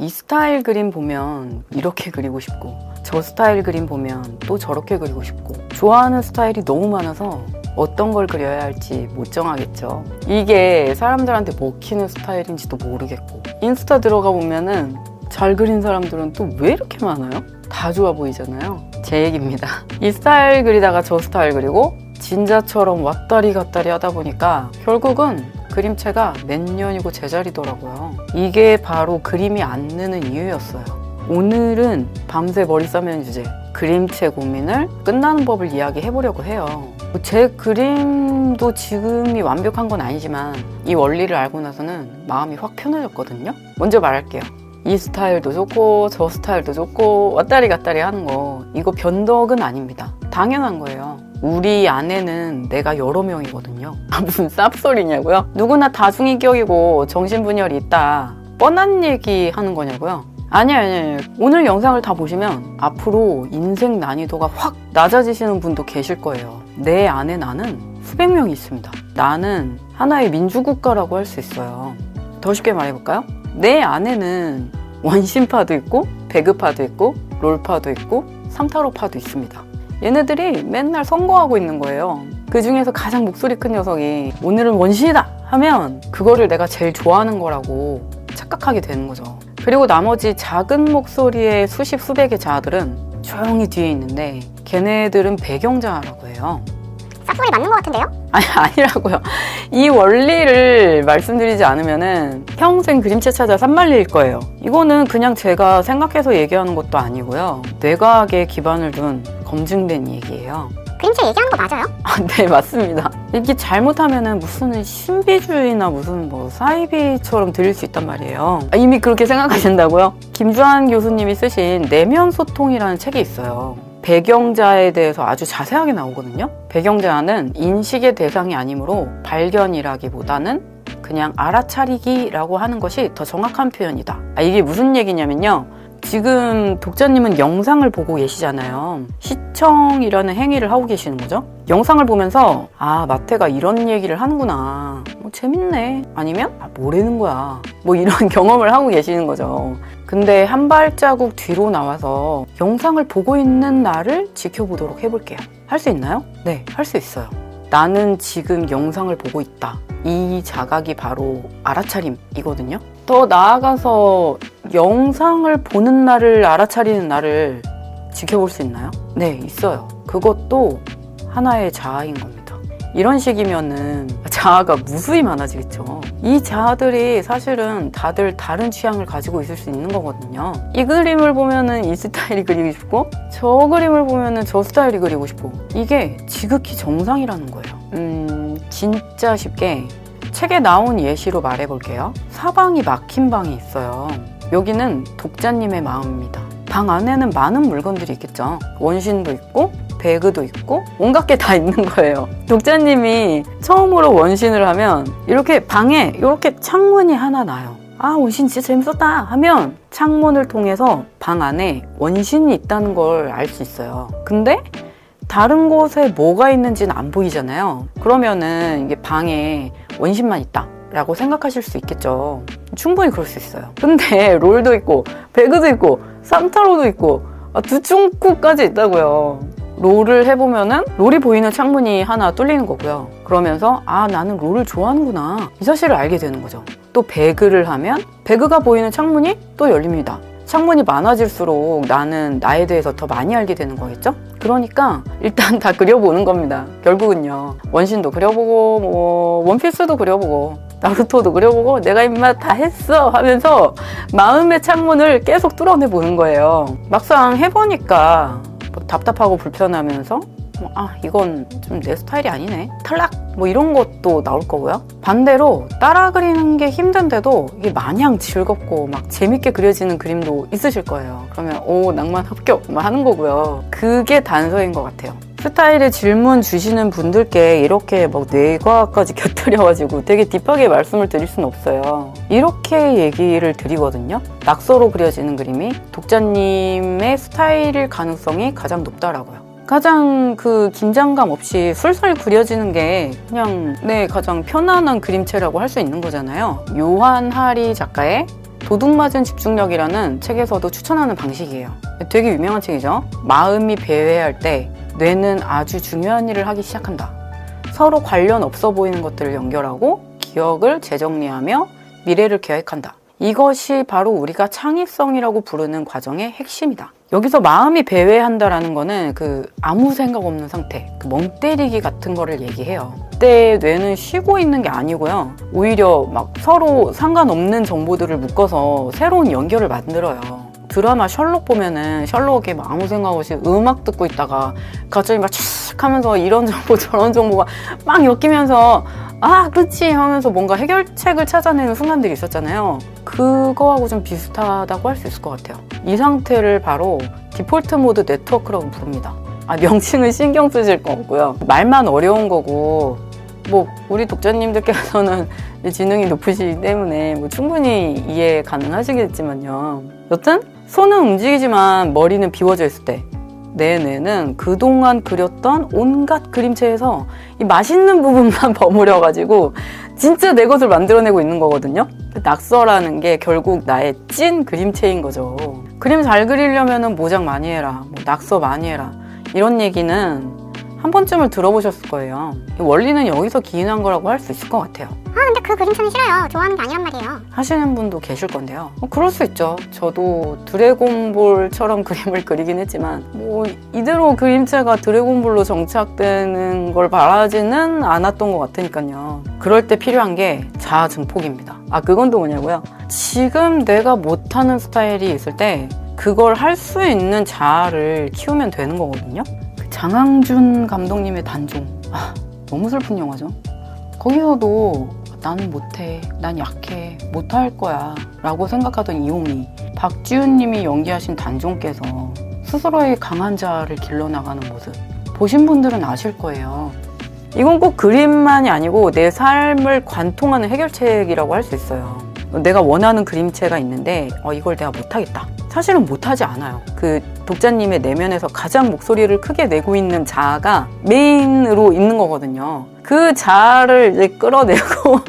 이 스타일 그림 보면 이렇게 그리고 싶고 저 스타일 그림 보면 또 저렇게 그리고 싶고 좋아하는 스타일이 너무 많아서 어떤 걸 그려야 할지 못 정하겠죠. 이게 사람들한테 먹히는 스타일인지도 모르겠고 인스타 들어가 보면은 잘 그린 사람들은 또 왜 이렇게 많아요? 다 좋아 보이잖아요. 제 얘기입니다. 이 스타일 그리다가 저 스타일 그리고 진짜처럼 왔다리 갔다리 하다 보니까 결국은 그림체가 몇 년이고 제자리더라고요. 이게 바로 그림이 안 느는 이유였어요. 오늘은 밤새 머리 싸매는 주제 그림체 고민을 끝나는 법을 이야기해보려고 해요. 제 그림도 지금이 완벽한 건 아니지만 이 원리를 알고 나서는 마음이 확 편해졌거든요. 먼저 말할게요. 이 스타일도 좋고 저 스타일도 좋고 왔다리 갔다리 하는 거 이거 변덕은 아닙니다. 당연한 거예요. 우리 안에는 내가 여러 명이거든요. 무슨 쌉소리냐고요? 누구나 다중인격이고 정신분열이 있다 뻔한 얘기 하는 거냐고요? 아니에요. 오늘 영상을 다 보시면 앞으로 인생 난이도가 확 낮아지시는 분도 계실 거예요. 내 안에 나는 수백 명이 있습니다. 나는 하나의 민주국가라고 할 수 있어요. 더 쉽게 말해볼까요? 내 안에는 원심파도 있고 배그파도 있고 롤파도 있고 삼타로파도 있습니다. 얘네들이 맨날 선거하고 있는 거예요. 그 중에서 가장 목소리 큰 녀석이 오늘은 원신이다 하면 그거를 내가 제일 좋아하는 거라고 착각하게 되는 거죠. 그리고 나머지 작은 목소리의 수십 수백의 자아들은 조용히 뒤에 있는데 걔네들은 배경자라고 해요. 쌉소리 맞는 것 같은데요? 아니라고요. 이 원리를 말씀드리지 않으면은 평생 그림체 찾아 산만리일 거예요. 이거는 그냥 제가 생각해서 얘기하는 것도 아니고요. 뇌과학에 기반을 둔 검증된 얘기예요. 그림체 얘기하는 거 맞아요? 네, 맞습니다. 이게 잘못하면은 무슨 신비주의나 무슨 뭐 사이비처럼 들릴 수 있단 말이에요. 이미 그렇게 생각하신다고요? 김주한 교수님이 쓰신 내면 소통이라는 책이 있어요. 배경자에 대해서 아주 자세하게 나오거든요. 배경자는 인식의 대상이 아니므로 발견이라기보다는 그냥 알아차리기라고 하는 것이 더 정확한 표현이다. 이게 무슨 얘기냐면요. 지금 독자님은 영상을 보고 계시잖아요. 시청이라는 행위를 하고 계시는 거죠. 영상을 보면서 마태가 이런 얘기를 하는구나. 재밌네. 아니면 뭐라는 거야. 이런 경험을 하고 계시는 거죠. 근데 한 발자국 뒤로 나와서 영상을 보고 있는 나를 지켜보도록 해볼게요. 할 수 있나요? 네, 할 수 있어요. 나는 지금 영상을 보고 있다. 이 자각이 바로 알아차림이거든요. 더 나아가서 영상을 보는 나를 알아차리는 나를 지켜볼 수 있나요? 네, 있어요. 그것도 하나의 자아인 겁니다. 이런 식이면은 자아가 무수히 많아지겠죠. 이 자아들이 사실은 다들 다른 취향을 가지고 있을 수 있는 거거든요. 이 그림을 보면은 이 스타일이 그리고 싶고 저 그림을 보면은 저 스타일이 그리고 싶고 이게 지극히 정상이라는 거예요. 진짜 쉽게 책에 나온 예시로 말해볼게요. 사방이 막힌 방이 있어요. 여기는 독자님의 마음입니다. 방 안에는 많은 물건들이 있겠죠. 원신도 있고 배그도 있고 온갖 게 다 있는 거예요. 독자님이 처음으로 원신을 하면 이렇게 방에 이렇게 창문이 하나 나요. 원신 진짜 재밌었다 하면 창문을 통해서 방 안에 원신이 있다는 걸 알 수 있어요. 근데 다른 곳에 뭐가 있는지는 안 보이잖아요. 그러면은 이게 방에 원신만 있다 라고 생각하실 수 있겠죠. 충분히 그럴 수 있어요. 근데 롤도 있고 배그도 있고 삼타로도 있고 두충쿠까지 있다고요. 롤을 해보면은 롤이 보이는 창문이 하나 뚫리는 거고요. 그러면서 나는 롤을 좋아하는구나 이 사실을 알게 되는 거죠. 또 배그를 하면 배그가 보이는 창문이 또 열립니다. 창문이 많아질수록 나는 나에 대해서 더 많이 알게 되는 거겠죠? 그러니까 일단 다 그려보는 겁니다. 결국은요. 원신도 그려보고 원피스도 그려보고 나루토도 그려보고 내가 임마 다 했어 하면서 마음의 창문을 계속 뚫어내보는 거예요. 막상 해보니까 답답하고 불편하면서 이건 좀 내 스타일이 아니네 탈락 이런 것도 나올 거고요. 반대로 따라 그리는 게 힘든데도 이게 마냥 즐겁고 막 재밌게 그려지는 그림도 있으실 거예요. 그러면 낭만 합격 하는 거고요. 그게 단서인 것 같아요. 스타일에 질문 주시는 분들께 이렇게 뇌과학까지 곁들여가지고 되게 딥하게 말씀을 드릴 수는 없어요. 이렇게 얘기를 드리거든요. 낙서로 그려지는 그림이 독자님의 스타일일 가능성이 가장 높다라고요. 가장 긴장감 없이 술술 그려지는 게 그냥 가장 편안한 그림체라고 할 수 있는 거잖아요. 요한 하리 작가의 도둑맞은 집중력이라는 책에서도 추천하는 방식이에요. 되게 유명한 책이죠. 마음이 배회할 때 뇌는 아주 중요한 일을 하기 시작한다. 서로 관련 없어 보이는 것들을 연결하고 기억을 재정리하며 미래를 계획한다. 이것이 바로 우리가 창의성이라고 부르는 과정의 핵심이다. 여기서 마음이 배회한다라는 거는 아무 생각 없는 상태, 멍 때리기 같은 거를 얘기해요. 그때 뇌는 쉬고 있는 게 아니고요. 오히려 막 서로 상관없는 정보들을 묶어서 새로운 연결을 만들어요. 드라마 셜록 보면은 셜록이 막 아무 생각 없이 음악 듣고 있다가 갑자기 막 촥 하면서 이런 정보 저런 정보가 막 엮이면서 아 그렇지 하면서 뭔가 해결책을 찾아내는 순간들이 있었잖아요. 그거하고 좀 비슷하다고 할 수 있을 것 같아요. 이 상태를 바로 디폴트 모드 네트워크라고 부릅니다. 명칭은 신경 쓰실 거 없고요. 말만 어려운 거고 우리 독자님들께서는 지능이 높으시기 때문에 충분히 이해 가능하시겠지만요. 여튼 손은 움직이지만 머리는 비워져 있을 때 내 뇌는 그동안 그렸던 온갖 그림체에서 이 맛있는 부분만 버무려가지고 진짜 내 것을 만들어내고 있는 거거든요. 낙서라는 게 결국 나의 찐 그림체인 거죠. 그림 잘 그리려면 모작 많이 해라, 낙서 많이 해라 이런 얘기는 한 번쯤은 들어보셨을 거예요. 원리는 여기서 기인한 거라고 할 수 있을 것 같아요. 근데 그 그림체는 싫어요. 좋아하는 게 아니란 말이에요. 하시는 분도 계실 건데요. 그럴 수 있죠. 저도 드래곤볼처럼 그림을 그리긴 했지만 이대로 그림체가 드래곤볼로 정착되는 걸 바라지는 않았던 것 같으니까요. 그럴 때 필요한 게 자아 증폭입니다. 그건 또 뭐냐고요? 지금 내가 못하는 스타일이 있을 때 그걸 할 수 있는 자아를 키우면 되는 거거든요. 장항준 감독님의 단종. 너무 슬픈 영화죠. 거기서도 나는 못해, 난 약해, 못할 거야 라고 생각하던 이용이 박지훈 님이 연기하신 단종께서 스스로의 강한 자아를 길러나가는 모습 보신 분들은 아실 거예요. 이건 꼭 그림만이 아니고 내 삶을 관통하는 해결책이라고 할 수 있어요. 내가 원하는 그림체가 있는데 이걸 내가 못하겠다. 사실은 못하지 않아요. 독자님의 내면에서 가장 목소리를 크게 내고 있는 자아가 메인으로 있는 거거든요. 그 자아를 이제 끌어내고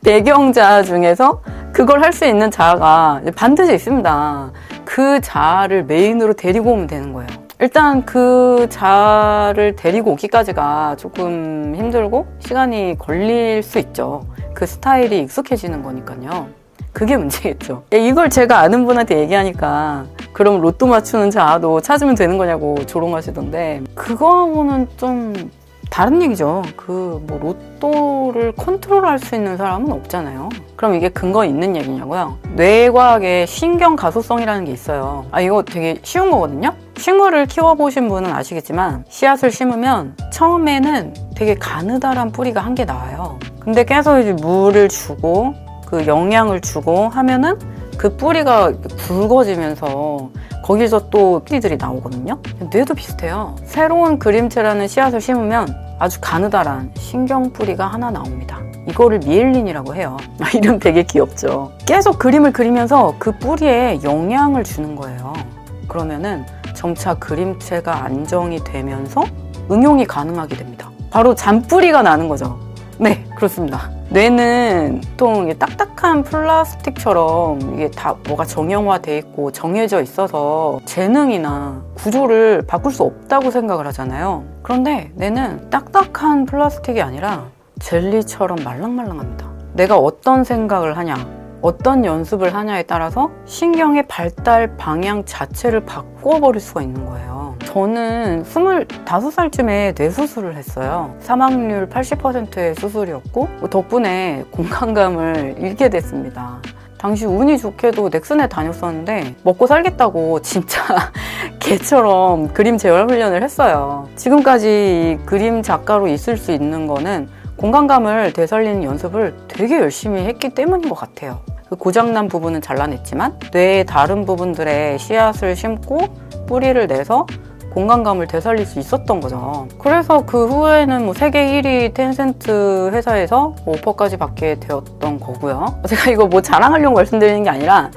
배경 자아 중에서 그걸 할 수 있는 자아가 반드시 있습니다. 그 자아를 메인으로 데리고 오면 되는 거예요. 일단 그 자아를 데리고 오기까지가 조금 힘들고 시간이 걸릴 수 있죠. 그 스타일이 익숙해지는 거니까요. 그게 문제겠죠. 이걸 제가 아는 분한테 얘기하니까 그럼 로또 맞추는 자아도 찾으면 되는 거냐고 조롱하시던데 그거하고는 좀 다른 얘기죠. 로또를 컨트롤할 수 있는 사람은 없잖아요. 그럼 이게 근거 있는 얘기냐고요? 뇌과학에 신경 가소성이라는 게 있어요. 이거 되게 쉬운 거거든요. 식물을 키워보신 분은 아시겠지만 씨앗을 심으면 처음에는 되게 가느다란 뿌리가 한 개 나와요. 근데 계속 이제 물을 주고 영양을 주고 하면은 그 뿌리가 굵어지면서 거기서 또 뿌리들이 나오거든요. 뇌도 비슷해요. 새로운 그림체라는 씨앗을 심으면 아주 가느다란 신경 뿌리가 하나 나옵니다. 이거를 미엘린이라고 해요. 이름 되게 귀엽죠. 계속 그림을 그리면서 그 뿌리에 영양을 주는 거예요. 그러면은 점차 그림체가 안정이 되면서 응용이 가능하게 됩니다. 바로 잔뿌리가 나는 거죠. 네, 그렇습니다. 뇌는 보통 딱딱한 플라스틱처럼 이게 다 뭐가 정형화돼 있고 정해져 있어서 재능이나 구조를 바꿀 수 없다고 생각을 하잖아요. 그런데 뇌는 딱딱한 플라스틱이 아니라 젤리처럼 말랑말랑합니다. 내가 어떤 생각을 하냐, 어떤 연습을 하냐에 따라서 신경의 발달 방향 자체를 바꿔버릴 수가 있는 거예요. 저는 25살쯤에 뇌수술을 했어요. 사망률 80%의 수술이었고 덕분에 공간감을 잃게 됐습니다. 당시 운이 좋게도 넥슨에 다녔었는데 먹고 살겠다고 진짜 개처럼 그림 재활 훈련을 했어요. 지금까지 그림 작가로 있을 수 있는 거는 공간감을 되살리는 연습을 되게 열심히 했기 때문인 것 같아요. 고장난 부분은 잘라냈지만 뇌의 다른 부분들에 씨앗을 심고 뿌리를 내서 공간감을 되살릴 수 있었던 거죠. 그래서 그 후에는 세계 1위 텐센트 회사에서 오퍼까지 받게 되었던 거고요. 제가 이거 자랑하려고 말씀드리는 게 아니라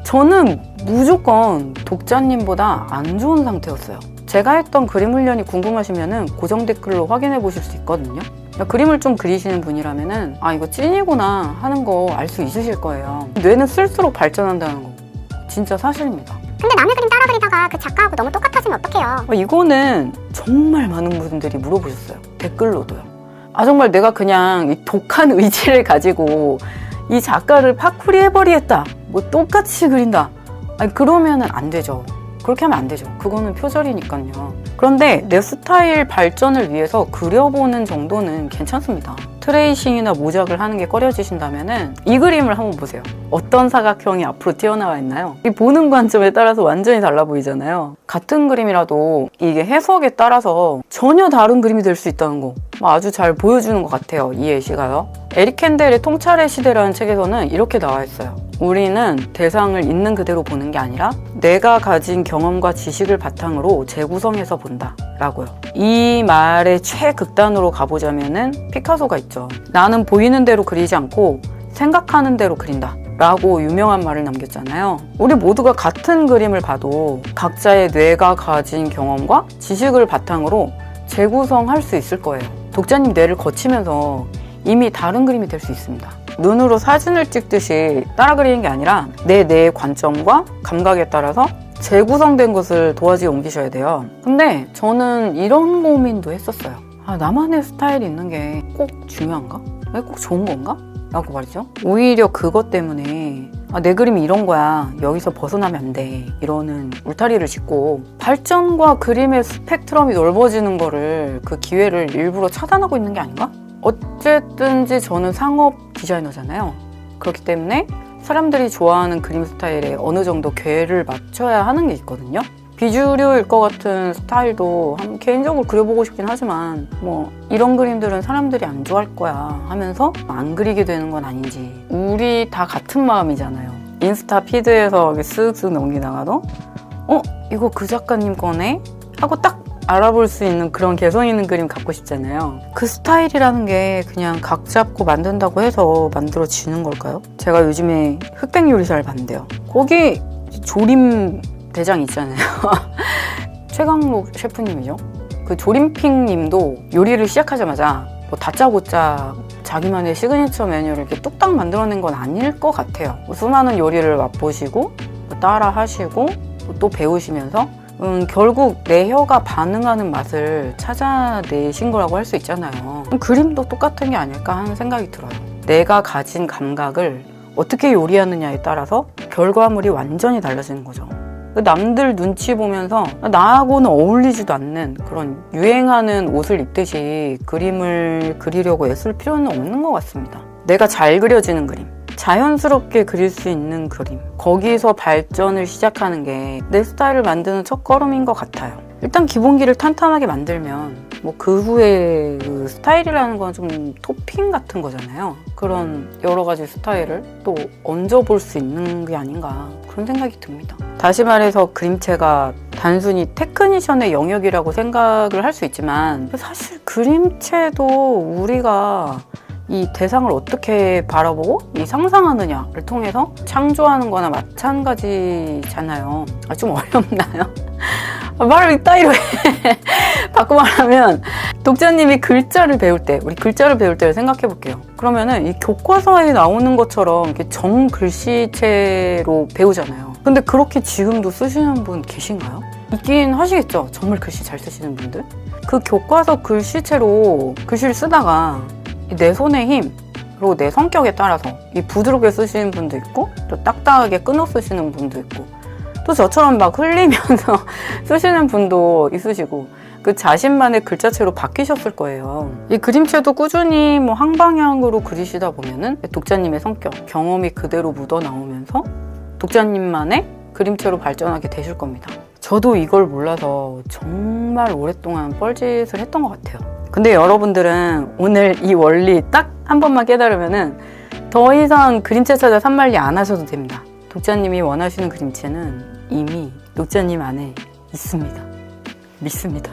저는 무조건 독자님보다 안 좋은 상태였어요. 제가 했던 그림 훈련이 궁금하시면 고정 댓글로 확인해 보실 수 있거든요. 그림을 좀 그리시는 분이라면은 아 이거 찐이구나 하는 거 알 수 있으실 거예요. 뇌는 쓸수록 발전한다는 거 진짜 사실입니다. 근데 남의 그림 따라 그리다가 그 작가하고 너무 똑같아지면 어떡해요? 이거는 정말 많은 분들이 물어보셨어요. 댓글로도요. 아 정말 내가 그냥 이 독한 의지를 가지고 이 작가를 파쿠리 해버리겠다, 뭐 똑같이 그린다, 아니 그러면은 안 되죠. 그렇게 하면 안 되죠. 그거는 표절이니까요. 그런데 내 스타일 발전을 위해서 그려보는 정도는 괜찮습니다. 트레이싱이나 모작을 하는 게 꺼려지신다면은 이 그림을 한번 보세요. 어떤 사각형이 앞으로 튀어나와 있나요? 이 보는 관점에 따라서 완전히 달라 보이잖아요. 같은 그림이라도 이게 해석에 따라서 전혀 다른 그림이 될 수 있다는 거 아주 잘 보여주는 것 같아요. 이 예시가요. 에릭 캔델의 통찰의 시대라는 책에서는 이렇게 나와 있어요. 우리는 대상을 있는 그대로 보는 게 아니라 내가 가진 경험과 지식을 바탕으로 재구성해서 본다 라고요. 이 말의 최극단으로 가보자면은 피카소가 있죠. 나는 보이는 대로 그리지 않고 생각하는 대로 그린다 라고 유명한 말을 남겼잖아요. 우리 모두가 같은 그림을 봐도 각자의 뇌가 가진 경험과 지식을 바탕으로 재구성할 수 있을 거예요. 독자님 뇌를 거치면서 이미 다른 그림이 될 수 있습니다. 눈으로 사진을 찍듯이 따라 그리는 게 아니라 내 뇌의 관점과 감각에 따라서 재구성된 것을 도화지에 옮기셔야 돼요. 근데 저는 이런 고민도 했었어요. 아, 나만의 스타일이 있는 게 꼭 중요한가? 꼭 좋은 건가? 라고 말이죠. 오히려 그것 때문에 아, 내 그림이 이런 거야, 여기서 벗어나면 안 돼, 이러는 울타리를 짓고 발전과 그림의 스펙트럼이 넓어지는 거를, 그 기회를 일부러 차단하고 있는 게 아닌가? 어쨌든지 저는 상업 디자이너잖아요. 그렇기 때문에 사람들이 좋아하는 그림 스타일에 어느 정도 궤를 맞춰야 하는 게 있거든요. 비주류일 것 같은 스타일도 개인적으로 그려보고 싶긴 하지만 뭐 이런 그림들은 사람들이 안 좋아할 거야 하면서 안 그리게 되는 건 아닌지. 우리 다 같은 마음이잖아요. 인스타 피드에서 쓱쓱 넘기다가도 이거 그 작가님 거네? 하고 딱 알아볼 수 있는 그런 개성 있는 그림 갖고 싶잖아요. 그 스타일이라는 게 그냥 각 잡고 만든다고 해서 만들어지는 걸까요? 제가 요즘에 흑백 요리사를 봤는데요. 거기 조림 대장 있잖아요. 최강록 셰프님이죠. 그 조림핑 님도 요리를 시작하자마자 뭐 다짜고짜 자기만의 시그니처 메뉴를 이렇게 뚝딱 만들어낸 건 아닐 것 같아요. 수많은 요리를 맛보시고 따라 하시고 또 배우시면서 결국 내 혀가 반응하는 맛을 찾아내신 거라고 할 수 있잖아요. 그림도 똑같은 게 아닐까 하는 생각이 들어요. 내가 가진 감각을 어떻게 요리하느냐에 따라서 결과물이 완전히 달라지는 거죠. 남들 눈치 보면서 나하고는 어울리지도 않는 그런 유행하는 옷을 입듯이 그림을 그리려고 애쓸 필요는 없는 것 같습니다. 내가 잘 그려지는 그림, 자연스럽게 그릴 수 있는 그림, 거기서 발전을 시작하는 게 내 스타일을 만드는 첫걸음인 것 같아요. 일단 기본기를 탄탄하게 만들면 뭐 그 후에 그 스타일이라는 건 좀 토핑 같은 거잖아요. 그런 여러 가지 스타일을 또 얹어볼 수 있는 게 아닌가 그런 생각이 듭니다. 다시 말해서 그림체가 단순히 테크니션의 영역이라고 생각을 할 수 있지만 사실 그림체도 우리가 이 대상을 어떻게 바라보고 이 상상하느냐를 통해서 창조하는 거나 마찬가지잖아요. 좀 어렵나요? 말을 이따위로 해. 바꿔 말하면 독자님이 글자를 배울 때, 우리 글자를 배울 때를 생각해 볼게요. 그러면은 이 교과서에 나오는 것처럼 이렇게 정글씨체로 배우잖아요. 근데 그렇게 지금도 쓰시는 분 계신가요? 있긴 하시겠죠? 정말 글씨 잘 쓰시는 분들? 그 교과서 글씨체로 글씨를 쓰다가 내 손의 힘, 그리고 내 성격에 따라서 이 부드럽게 쓰시는 분도 있고 또 딱딱하게 끊어 쓰시는 분도 있고 또 저처럼 막 흘리면서 쓰시는 분도 있으시고 그 자신만의 글자체로 바뀌셨을 거예요. 이 그림체도 꾸준히 뭐 한 방향으로 그리시다 보면은 독자님의 성격, 경험이 그대로 묻어 나오면서 독자님만의 그림체로 발전하게 되실 겁니다. 저도 이걸 몰라서 정말 오랫동안 뻘짓을 했던 것 같아요. 근데 여러분들은 오늘 이 원리 딱 한 번만 깨달으면은 더 이상 그림체 찾아 산만리 안 하셔도 됩니다. 독자님이 원하시는 그림체는 이미 독자님 안에 있습니다. 믿습니다.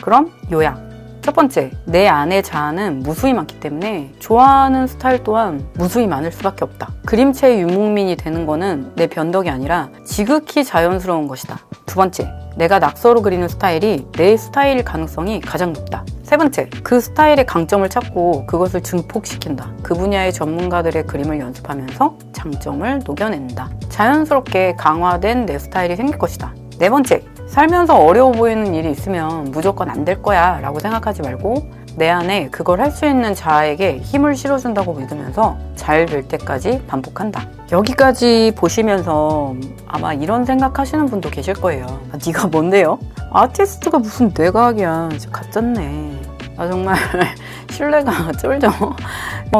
그럼 요약. 첫 번째, 내 안의 자아는 무수히 많기 때문에 좋아하는 스타일 또한 무수히 많을 수밖에 없다. 그림체의 유목민이 되는 거는 내 변덕이 아니라 지극히 자연스러운 것이다. 두 번째, 내가 낙서로 그리는 스타일이 내 스타일일 가능성이 가장 높다. 세 번째, 그 스타일의 강점을 찾고 그것을 증폭시킨다. 그 분야의 전문가들의 그림을 연습하면서 장점을 녹여낸다. 자연스럽게 강화된 내 스타일이 생길 것이다. 네 번째, 살면서 어려워 보이는 일이 있으면 무조건 안 될 거야 라고 생각하지 말고 내 안에 그걸 할 수 있는 자아에게 힘을 실어준다고 믿으면서 잘 될 때까지 반복한다. 여기까지 보시면서 아마 이런 생각하시는 분도 계실 거예요. 아, 네가 뭔데요? 아티스트가 무슨 뇌과학이야. 진짜 가짜네. 아, 정말 신뢰가 쫄죠.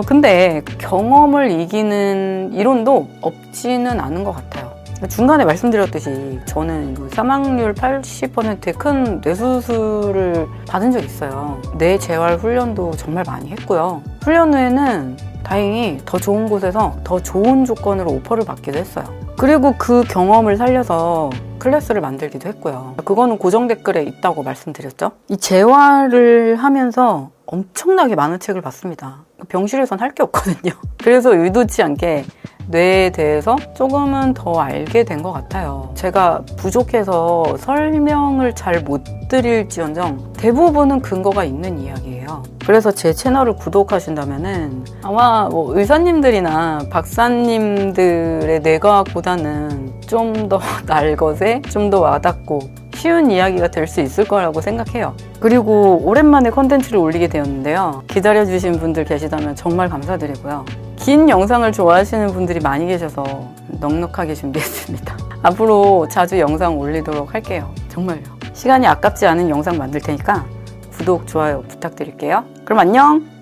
근데 경험을 이기는 이론도 없지는 않은 것 같아요. 중간에 말씀드렸듯이 저는 사망률 80%의 큰 뇌수술을 받은 적이 있어요. 뇌 재활 훈련도 정말 많이 했고요. 훈련 후에는 다행히 더 좋은 곳에서 더 좋은 조건으로 오퍼를 받기도 했어요. 그리고 그 경험을 살려서 클래스를 만들기도 했고요. 그거는 고정 댓글에 있다고 말씀드렸죠. 이 재활을 하면서 엄청나게 많은 책을 봤습니다. 병실에선 할 게 없거든요. 그래서 의도치 않게 뇌에 대해서 조금은 더 알게 된 것 같아요. 제가 부족해서 설명을 잘 못 드릴지언정 대부분은 근거가 있는 이야기예요. 그래서 제 채널을 구독하신다면은 아마 의사님들이나 박사님들의 뇌과학보다는 좀 더 날것에 좀 더 와닿고 쉬운 이야기가 될 수 있을 거라고 생각해요. 그리고 오랜만에 컨텐츠를 올리게 되었는데요. 기다려주신 분들 계시다면 정말 감사드리고요. 긴 영상을 좋아하시는 분들이 많이 계셔서 넉넉하게 준비했습니다. 앞으로 자주 영상 올리도록 할게요. 정말요. 시간이 아깝지 않은 영상 만들 테니까 구독, 좋아요 부탁드릴게요. 그럼 안녕!